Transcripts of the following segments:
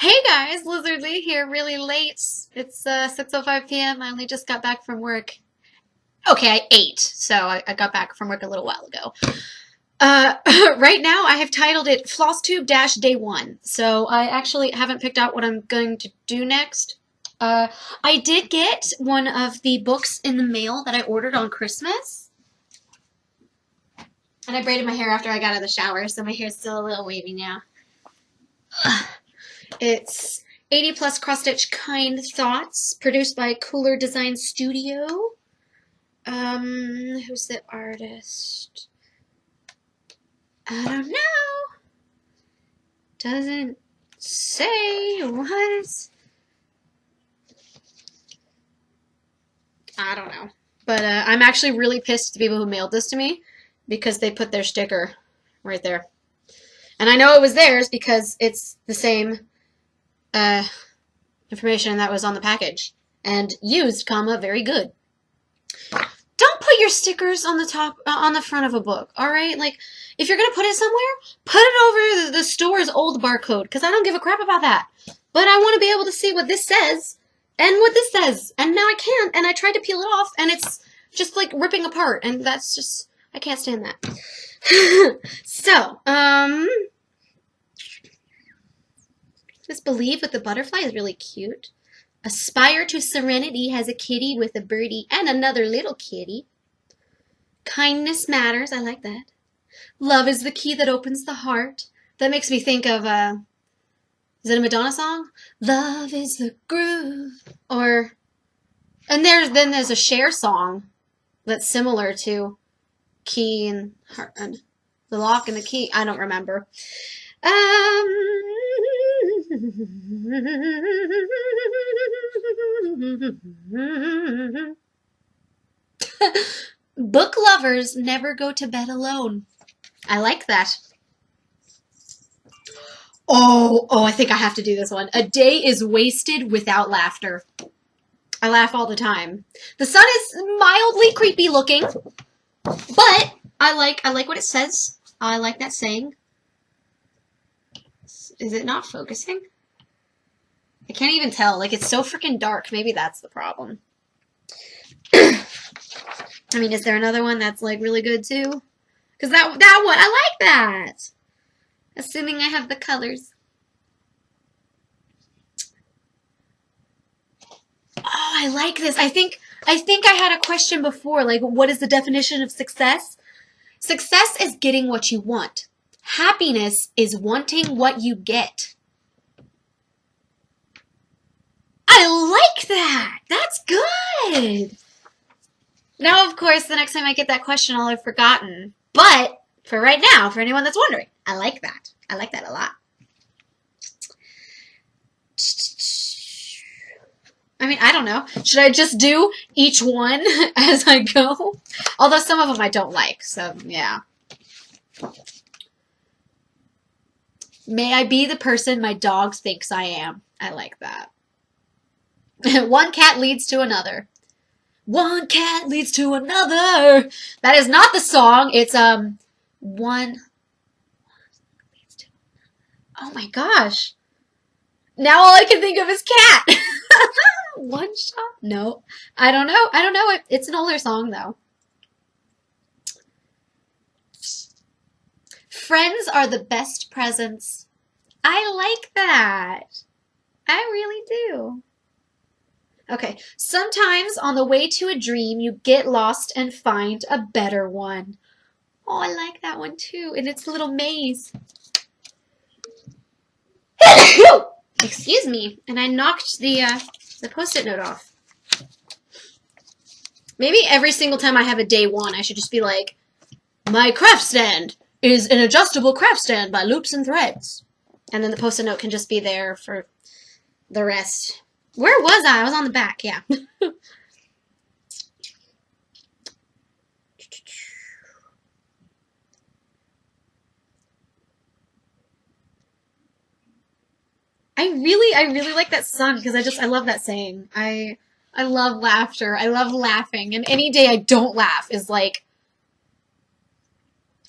Hey guys, Lizard Lee here, really late. It's 6:05 p.m. I only just got back from work. Okay, I ate, so I got back from work a little while ago. Right now I have titled it Flosstube Dash Day 1, so I actually haven't picked out what I'm going to do next. I did get one of the books in the mail that I ordered on Christmas. And I braided my hair after I got out of the shower, so my hair's still a little wavy now. It's 80 plus cross-stitch kind thoughts, produced by Cooler Design Studio. Who's the artist? I don't know. Doesn't say what. I don't know. But I'm actually really pissed at the people who mailed this to me because they put their sticker right there. And I know it was theirs because it's the same information that was on the package. And used, comma, very good. Don't put your stickers on the top, on the front of a book, alright? Like, if you're gonna put it somewhere, put it over the store's old barcode, because I don't give a crap about that. But I want to be able to see what this says, and what this says, and now I can't, and I tried to peel it off, and it's just, like, ripping apart, and that's just, I can't stand that. So, this Believe with the butterfly is really cute. Aspire to Serenity has a kitty with a birdie and another little kitty. Kindness Matters, I like that. Love is the key that opens the heart. That makes me think of, is it a Madonna song? Love is the groove. Or, and there's a Cher song that's similar to Key and Heart, the Lock and the Key. I don't remember. Book lovers never go to bed alone. I like that. Oh, I think I have to do this one. A day is wasted without laughter. I laugh all the time. The sun is mildly creepy looking, but I like what it says. I like that saying. Is it not focusing? I can't even tell. Like, it's so freaking dark. Maybe that's the problem. I mean, is there another one that's, like, really good, too? Because that one, I like that! Assuming I have the colors. Oh, I like this. I think I had a question before, like, what is the definition of success? Success is getting what you want. Happiness is wanting what you get. I like that! That's good! Now, of course, the next time I get that question, I'll have forgotten. But, for right now, for anyone that's wondering, I like that. I like that a lot. I mean, I don't know. Should I just do each one as I go? Although some of them I don't like, so yeah. May I be the person my dog thinks I am. I like that. One cat leads to another. One cat leads to another. That is not the song. It's one leads to another. Oh my gosh. Now all I can think of is cat. One shot? No. I don't know. It's an older song though. Friends are the best presents. I like that. I really do. Okay, sometimes on the way to a dream, you get lost and find a better one. Oh, I like that one too. And it's a little maze. Excuse me. And I knocked the Post-it note off. Maybe every single time I have a day one, I should just be like, my craft stand is an adjustable craft stand by Loops and Threads. And then the Post-it note can just be there for the rest. Where was I? I was on the back, yeah. I really like that song because I love that saying. I love laughter. I love laughing. And any day I don't laugh is like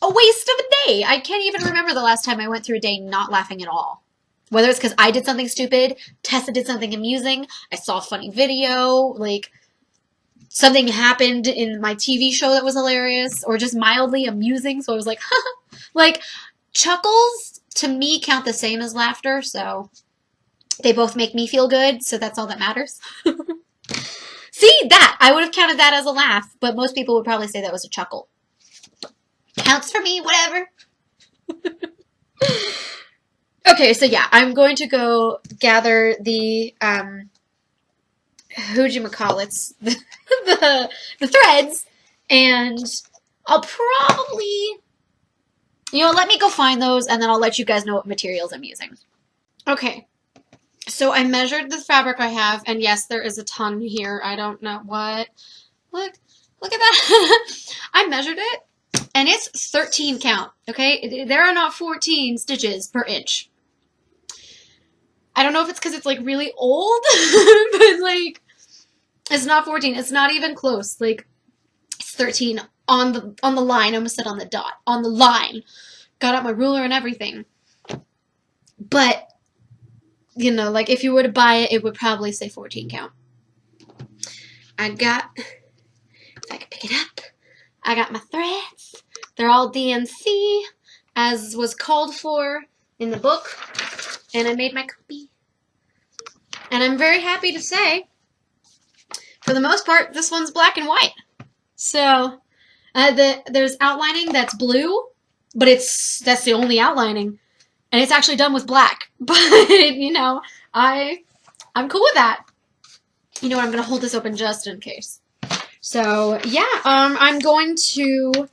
a waste of a day. I can't even remember the last time I went through a day not laughing at all. Whether it's because I did something stupid, Tessa did something amusing, I saw a funny video, like something happened in my TV show that was hilarious, or just mildly amusing, so I was like, haha. Like, chuckles to me count the same as laughter, so they both make me feel good, so that's all that matters. See, that! I would have counted that as a laugh, but most people would probably say that was a chuckle. Counts for me, whatever. Okay, so yeah, I'm going to go gather the, who'd-you-macall-it's, the threads, and I'll probably, let me go find those, and then I'll let you guys know what materials I'm using. Okay, so I measured the fabric I have, and yes, there is a ton here. I don't know what. Look at that. I measured it, and it's 13 count, okay? There are not 14 stitches per inch. I don't know if it's because it's, like, really old, but, like, it's not 14. It's not even close. Like, it's 13 on the line. I almost said on the dot. On the line. Got out my ruler and everything. But, like, if you were to buy it, it would probably say 14 count. I got, if I can pick it up, I got my threads. They're all DNC, as was called for in the book. And I made my copy. And I'm very happy to say, for the most part, this one's black and white. So, there's outlining that's blue, but that's the only outlining. And it's actually done with black. But, I'm cool with that. You know what, I'm going to hold this open just in case. So, yeah, I'm going to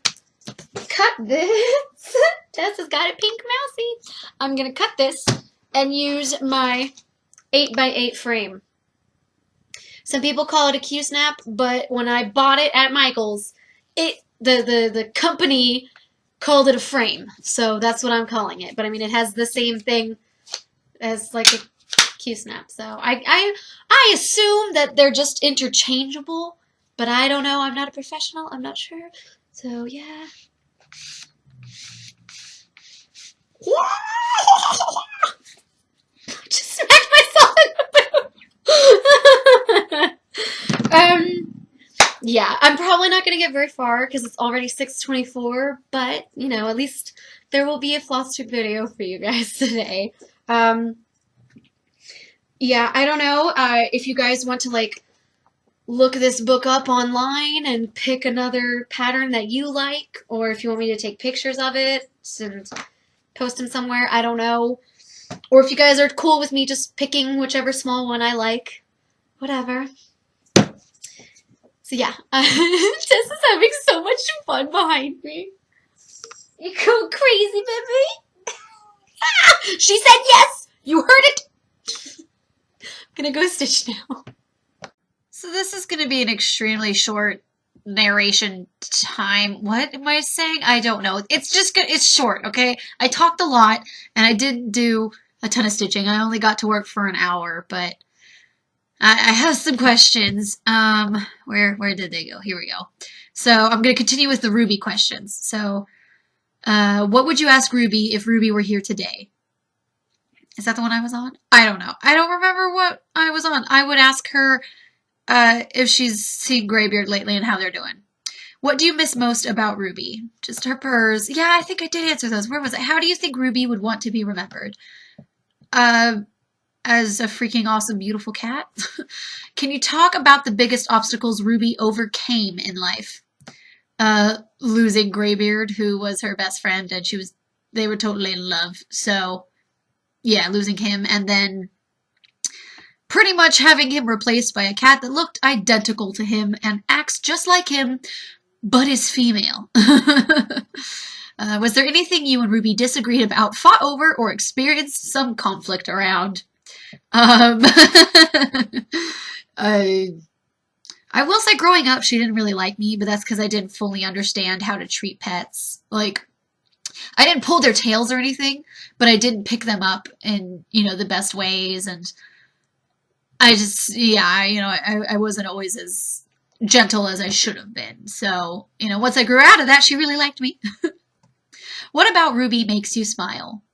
cut this. Tessa's got a pink mousey. I'm going to cut this and use my 8x8 frame. Some people call it a Q-snap, but when I bought it at Michael's, the company called it a frame. So that's what I'm calling it. But I mean, it has the same thing as like a Q-snap. So I assume that they're just interchangeable, but I don't know. I'm not a professional. I'm not sure. So yeah. Just smacked myself in the boot. Yeah, I'm probably not going to get very far because it's already 6:24, but, at least there will be a Flosstube video for you guys today. Yeah, I don't know if you guys want to, like, look this book up online and pick another pattern that you like, or if you want me to take pictures of it and post them somewhere, I don't know. Or if you guys are cool with me just picking whichever small one I like. Whatever. So yeah, Tessa's having so much fun behind me. You go crazy, baby. Ah, she said yes! You heard it! I'm gonna go stitch now. So this is gonna be an extremely short narration time. What am I saying? I don't know. It's just good. It's short, okay? I talked a lot, and I didn't do a ton of stitching. I only got to work for an hour, but I have some questions. Where did they go? Here we go. So I'm going to continue with the Ruby questions. So, what would you ask Ruby if Ruby were here today? Is that the one I was on? I don't know. I don't remember what I was on. I would ask her if she's seen Graybeard lately and how they're doing. What do you miss most about Ruby? Just her purrs. Yeah, I think I did answer those. Where was it? How do you think Ruby would want to be remembered? As a freaking awesome, beautiful cat. Can you talk about the biggest obstacles Ruby overcame in life? Losing Graybeard, who was her best friend, and they were totally in love. So, yeah, losing him, and then pretty much having him replaced by a cat that looked identical to him and acts just like him, but is female. Was there anything you and Ruby disagreed about, fought over, or experienced some conflict around? I will say growing up, she didn't really like me, but that's because I didn't fully understand how to treat pets. Like, I didn't pull their tails or anything, but I didn't pick them up in, the best ways, and I just, I wasn't always as gentle as I should have been. So, once I grew out of that, she really liked me. What about Ruby makes you smile?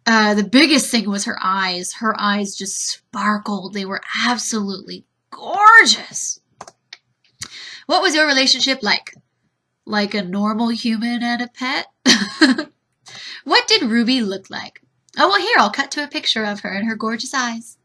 The biggest thing was her eyes. Her eyes just sparkled. They were absolutely gorgeous. What was your relationship like? Like a normal human and a pet? What did Ruby look like? Oh, well, here, I'll cut to a picture of her and her gorgeous eyes.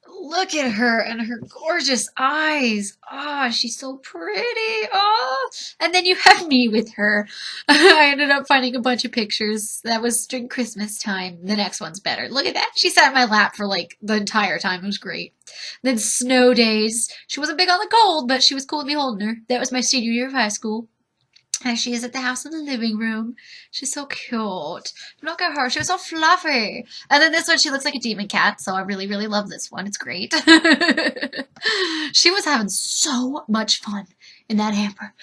Look at her and her gorgeous eyes. Oh, she's so pretty. Oh, and then you have me with her. I ended up finding a bunch of pictures. That was during Christmas time. The next one's better. Look at that. She sat in my lap for like the entire time. It was great. Then snow days. She wasn't big on the cold, but she was cool with me holding her. That was my senior year of high school. And she is at the house in the living room. She's so cute. Look at her. She was so fluffy. And then this one, she looks like a demon cat. So I really, really love this one. It's great. She was having so much fun in that hamper.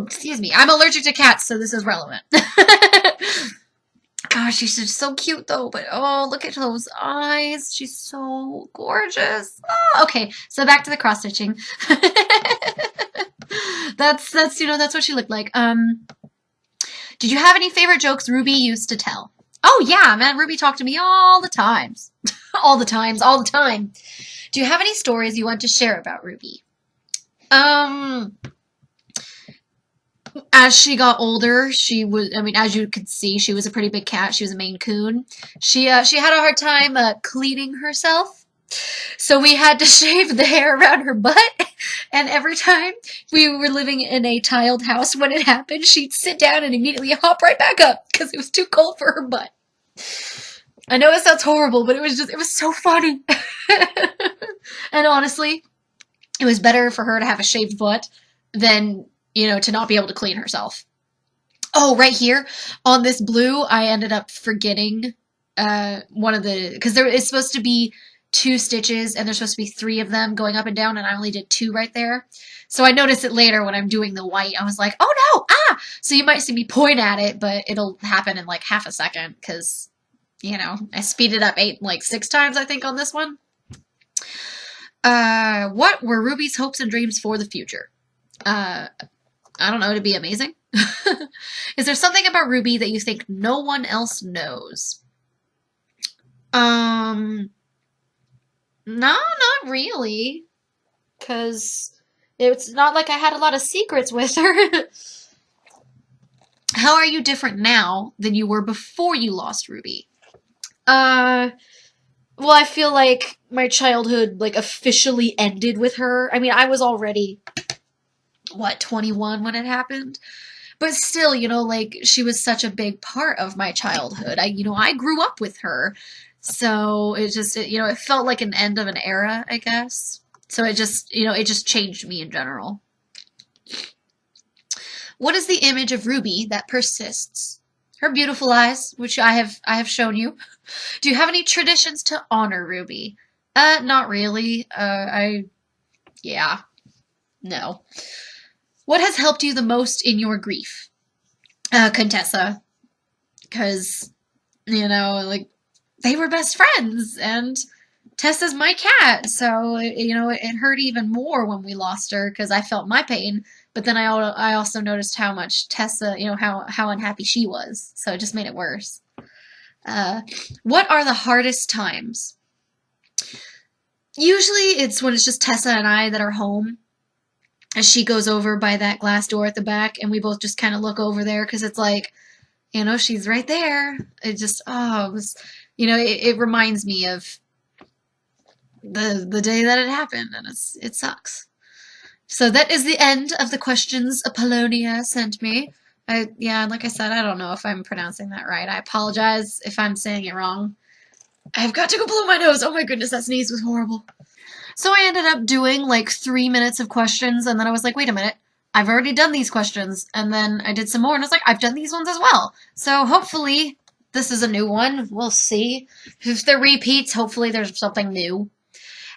Excuse me. I'm allergic to cats, so this is relevant. Gosh, she's just so cute though. But oh, look at those eyes. She's so gorgeous. Oh, okay, so back to the cross stitching. That's what she looked like. Did you have any favorite jokes Ruby used to tell? Oh yeah, man, Ruby talked to me all the times. All the time. Do you have any stories you want to share about Ruby? As she got older, she was, I mean, as you could see, she was a pretty big cat. She was a Maine Coon. She had a hard time cleaning herself. So we had to shave the hair around her butt. And every time we were living in a tiled house, when it happened, she'd sit down and immediately hop right back up because it was too cold for her butt. I know it sounds horrible, but it was so funny. And honestly, it was better for her to have a shaved butt than, to not be able to clean herself. Oh, right here on this blue, I ended up forgetting one of the, because there is supposed to be 2 stitches and there's supposed to be 3 of them going up and down, and I only did 2 right there. So I noticed it later when I'm doing the white. I was like, oh no, ah! So you might see me point at it, but it'll happen in like half a second because, I speeded up 6 times, I think, on this one. What were Ruby's hopes and dreams for the future? I don't know, to be amazing. Is there something about Ruby that you think no one else knows? No, not really. Because it's not like I had a lot of secrets with her. How are you different now than you were before you lost Ruby? Well, I feel like my childhood, officially ended with her. I mean, I was already, 21 when it happened? But still, she was such a big part of my childhood. I grew up with her. So it felt like an end of an era, I guess. So it just changed me in general. What is the image of Ruby that persists? Her beautiful eyes, which I have shown you. Do you have any traditions to honor Ruby? Not really. No. What has helped you the most in your grief? Contessa. Because, they were best friends, and Tessa's my cat, so it hurt even more when we lost her because I felt my pain, but then I also noticed how much Tessa, how unhappy she was, so it just made it worse. What are the hardest times? Usually it's when it's just Tessa and I that are home, as she goes over by that glass door at the back, and we both just kind of look over there because it's like, she's right there. It just, it was. It reminds me of the day that it happened, and it sucks. So that is the end of the questions Apollonia sent me. Like I said, I don't know if I'm pronouncing that right. I apologize if I'm saying it wrong. I've got to go blow my nose. Oh my goodness, that sneeze was horrible. So I ended up doing 3 minutes of questions, and then I was like, wait a minute. I've already done these questions. And then I did some more, and I was like, I've done these ones as well. So hopefully this is a new one. We'll see. If they're repeats, hopefully there's something new.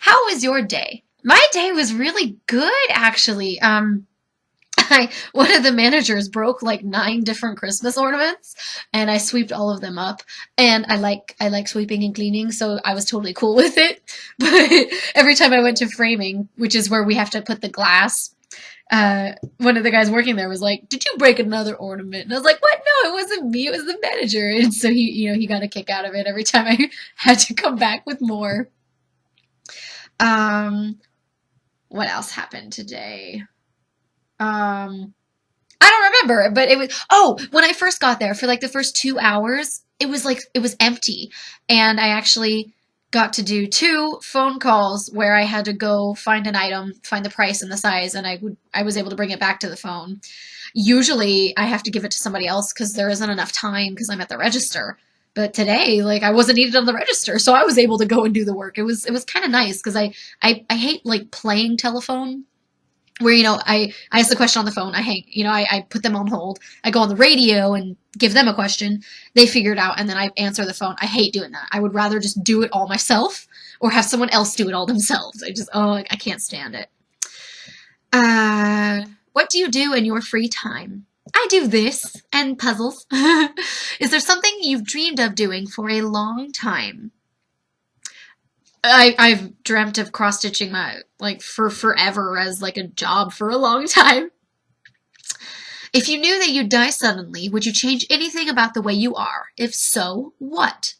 How was your day? My day was really good, actually. One of the managers broke 9 different Christmas ornaments, and I sweeped all of them up. And I like sweeping and cleaning, so I was totally cool with it. But every time I went to framing, which is where we have to put the glass, one of the guys working there was like, "Did you break another ornament?" And I was like, "What? No, it wasn't me. It was the manager." And so he got a kick out of it every time I had to come back with more. Um, what else happened today? I don't remember, but when I first got there for like the first 2 hours, it was empty. And I actually got to do two phone calls where I had to go find an item, find the price and the size, and I was able to bring it back to the phone. Usually I have to give it to somebody else because there isn't enough time because I'm at the register. But today, like I wasn't needed on the register, so I was able to go and do the work. It was kind of nice because I hate like playing telephone where I ask the question on the phone, I hang, I put them on hold, I go on the radio and give them a question, they figure it out, and then I answer the phone. I hate doing that. I would rather just do it all myself or have someone else do it all themselves. I can't stand it. What do you do in your free time? I do this and puzzles. Is there something you've dreamed of doing for a long time? I've dreamt of cross stitching for forever as like a job for a long time. If you knew that you'd die suddenly, would you change anything about the way you are? If so, what?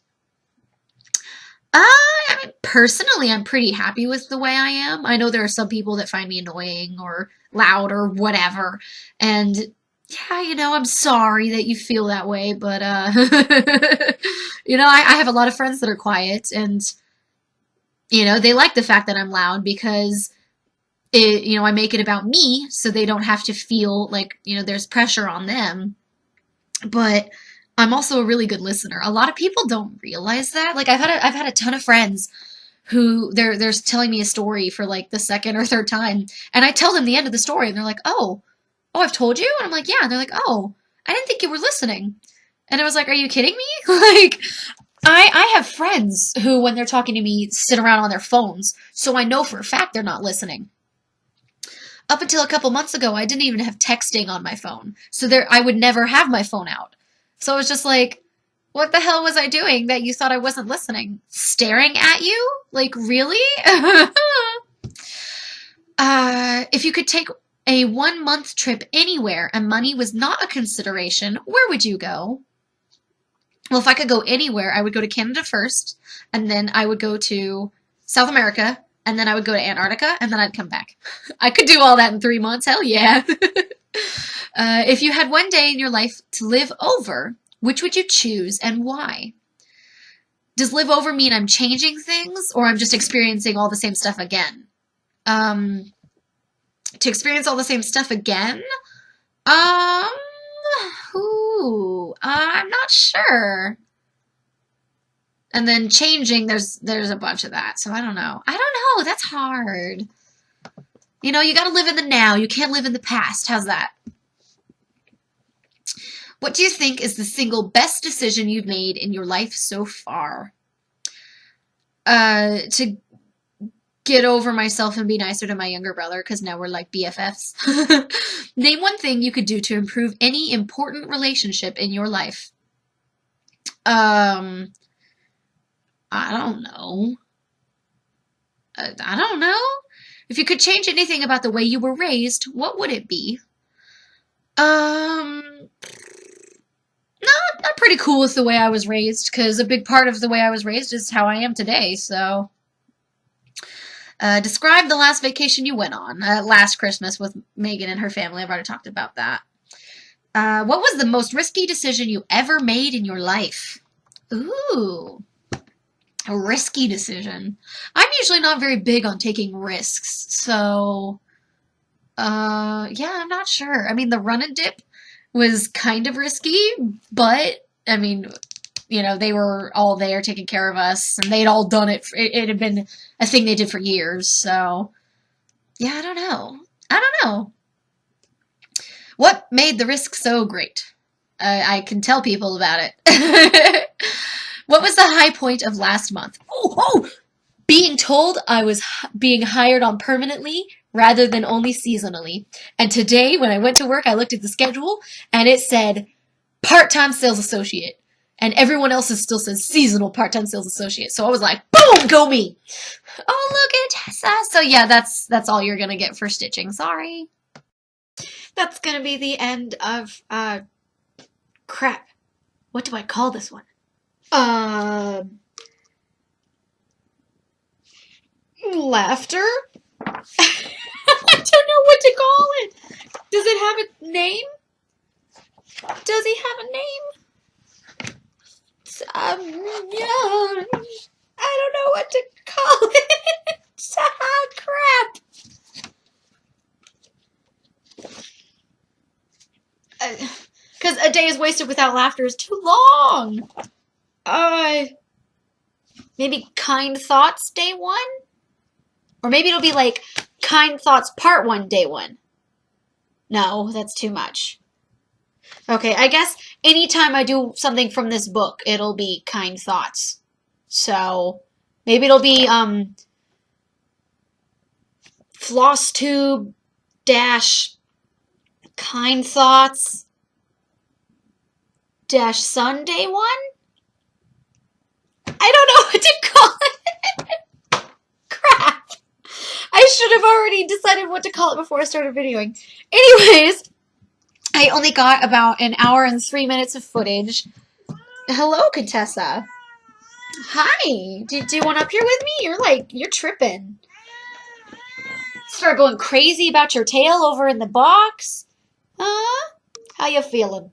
I mean, personally, I'm pretty happy with the way I am. I know there are some people that find me annoying or loud or whatever, and yeah, I'm sorry that you feel that way, but I have a lot of friends that are quiet, and they like the fact that I'm loud because I make it about me so they don't have to feel like, there's pressure on them. But I'm also a really good listener. A lot of people don't realize that. Like I've had a ton of friends who they're telling me a story for like the second or third time, and I tell them the end of the story and they're like, "Oh, I've told you?" And I'm like, "Yeah." And they're like, "Oh, I didn't think you were listening." And I was like, "Are you kidding me?" Like I have friends who, when they're talking to me, sit around on their phones, so I know for a fact they're not listening. Up until a couple months ago, I didn't even have texting on my phone, so I would never have my phone out. So I was just like, what the hell was I doing that you thought I wasn't listening? Staring at you? Like, really? If you could take a 1 month trip anywhere and money was not a consideration, where would you go? Well, if I could go anywhere, I would go to Canada first, and then I would go to South America, and then I would go to Antarctica, and then I'd come back. I could do all that in 3 months. Hell yeah. If you had one day in your life to live over, which would you choose and why? Does live over mean I'm changing things, or I'm just experiencing all the same stuff again? To experience all the same stuff again? I'm not sure. And then changing, there's a bunch of that, so I don't know. That's hard. You gotta live in the now. You can't live in the past. How's that? What do you think is the single best decision you've made in your life so far? To get over myself and be nicer to my younger brother, because now we're like BFFs. Name one thing you could do to improve any important relationship in your life. I don't know. I don't know. If you could change anything about the way you were raised, what would it be? No, I'm pretty cool with the way I was raised, because a big part of the way I was raised is how I am today, so. Describe the last vacation you went on. Last Christmas with Megan and her family. I've already talked about that. What was the most risky decision you ever made in your life? Ooh. A risky decision. I'm usually not very big on taking risks, so yeah, I'm not sure. I mean, the run and dip was kind of risky, but I mean, they were all there taking care of us, and they'd all done it. It had been a thing they did for years, so yeah, I don't know. What made the risk so great? I can tell people about it. What was the high point of last month? Oh, being told I was being hired on permanently rather than only seasonally. And today, when I went to work, I looked at the schedule, and it said part-time sales associate. And everyone else still says seasonal part-time sales associate. So I was like, boom, go me. Oh, look at Tessa. So yeah, that's all you're going to get for stitching. Sorry. That's gonna be the end of crap. What do I call this one? Laughter? I don't know what to call it. Does it have a name? Does he have a name? Yeah, I don't know what to call it. Ah, crap. Because a day is wasted without laughter is too long. Maybe kind thoughts day 1? Or maybe it'll be like kind thoughts part 1 day 1. No, that's too much. Okay, I guess anytime I do something from this book, it'll be kind thoughts. So maybe it'll be Flosstube dash kind thoughts dash Sunday 1? I don't know what to call it. Crap. I should have already decided what to call it before I started videoing. Anyways, I only got about an hour and 3 minutes of footage. Hello, Contessa. Hi. Do you want up here with me? You're tripping. Start going crazy about your tail over in the box. Huh? How you feeling?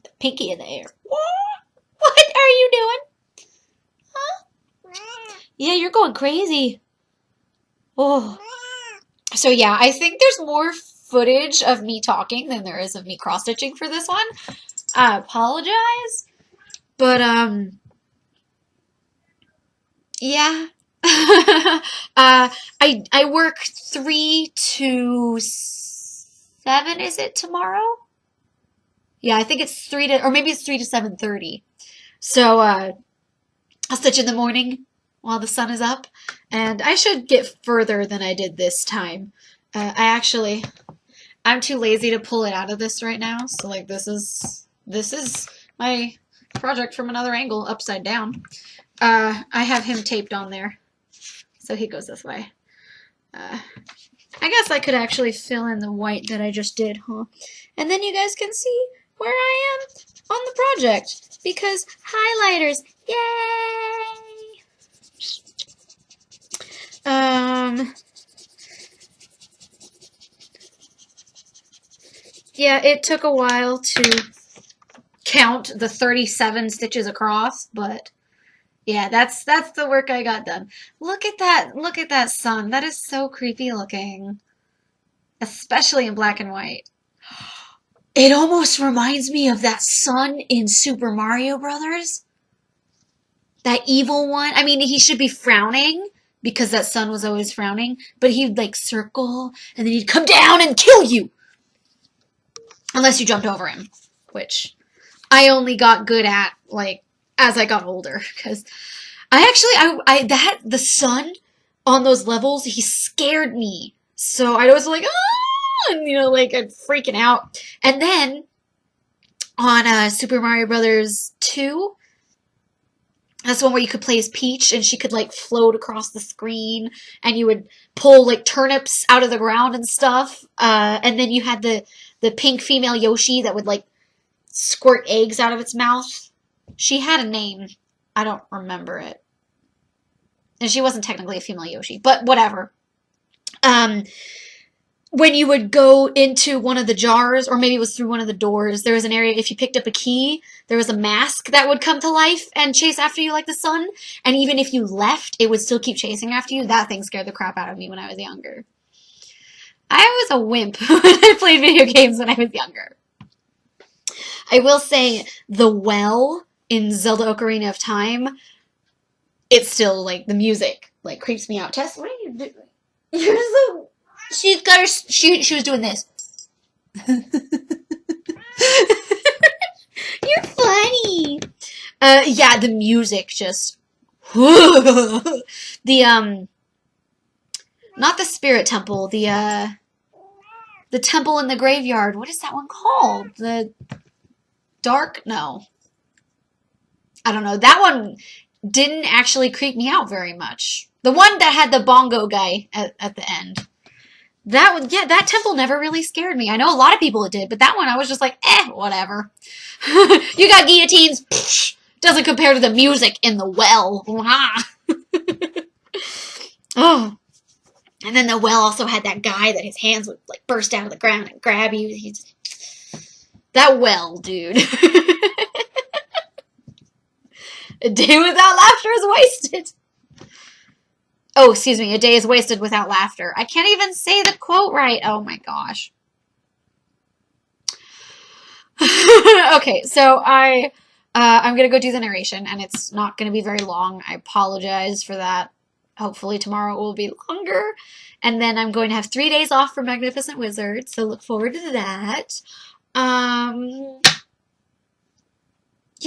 The pinky in the air. What are you doing? Huh? Yeah, you're going crazy. Oh. So yeah, I think there's more footage of me talking than there is of me cross-stitching for this one. I apologize. But, yeah. I work 3 to 7, is it tomorrow? Yeah, I think it's 3 to, or maybe it's 3 to 7:30. So, I'll stitch in the morning while the sun is up, and I should get further than I did this time. I'm too lazy to pull it out of this right now, so like this is my project from another angle, upside down. I have him taped on there, so he goes this way. I guess I could actually fill in the white that I just did, huh? And then you guys can see where I am on the project, because highlighters, yay! Yeah, it took a while to count the 37 stitches across, but yeah, that's the work I got done. Look at that sun. That is so creepy looking, especially in black and white. It almost reminds me of that sun in Super Mario Brothers. That evil one. I mean, he should be frowning because that sun was always frowning, but he'd like circle and then he'd come down and kill you. Unless you jumped over him, which I only got good at like as I got older, because the sun on those levels, he scared me. So I was like, ah, and like I'm freaking out. And then on Super Mario Brothers 2, that's the one where you could play as Peach and she could like float across the screen and you would pull like turnips out of the ground and stuff. And then you had the pink female Yoshi that would like squirt eggs out of its mouth. She had a name. I don't remember it. And she wasn't technically a female Yoshi, but whatever. When you would go into one of the jars, or maybe it was through one of the doors, there was an area, if you picked up a key, there was a mask that would come to life and chase after you like the sun. And even if you left, it would still keep chasing after you. That thing scared the crap out of me when I was younger. I was a wimp when I played video games when I was younger. I will say, the well in Zelda Ocarina of Time, it's still, like, the music, like, creeps me out. Tess, what are you doing? You're so... She's got her... She was doing this. You're funny. Yeah, the music just... Not the spirit temple, the temple in the graveyard. What is that one called? The dark? No. I don't know. That one didn't actually creep me out very much. The one that had the bongo guy at the end. that temple never really scared me. I know a lot of people it did, but that one I was just like, whatever. You got guillotines. Psh, doesn't compare to the music in the well. Oh. And then the well also had that guy that his hands would like burst out of the ground and grab you. That well, dude. A day without laughter is wasted. Oh, excuse me. A day is wasted without laughter. I can't even say the quote right. Oh my gosh. Okay, so I'm gonna go do the narration, and it's not gonna be very long. I apologize for that. Hopefully tomorrow will be longer, and then I'm going to have 3 days off for Magnificent Wizard, so look forward to that. Yeah,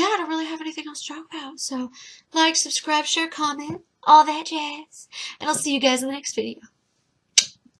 I don't really have anything else to talk about. So like, subscribe, share, comment, all that jazz, and I'll see you guys in the next video.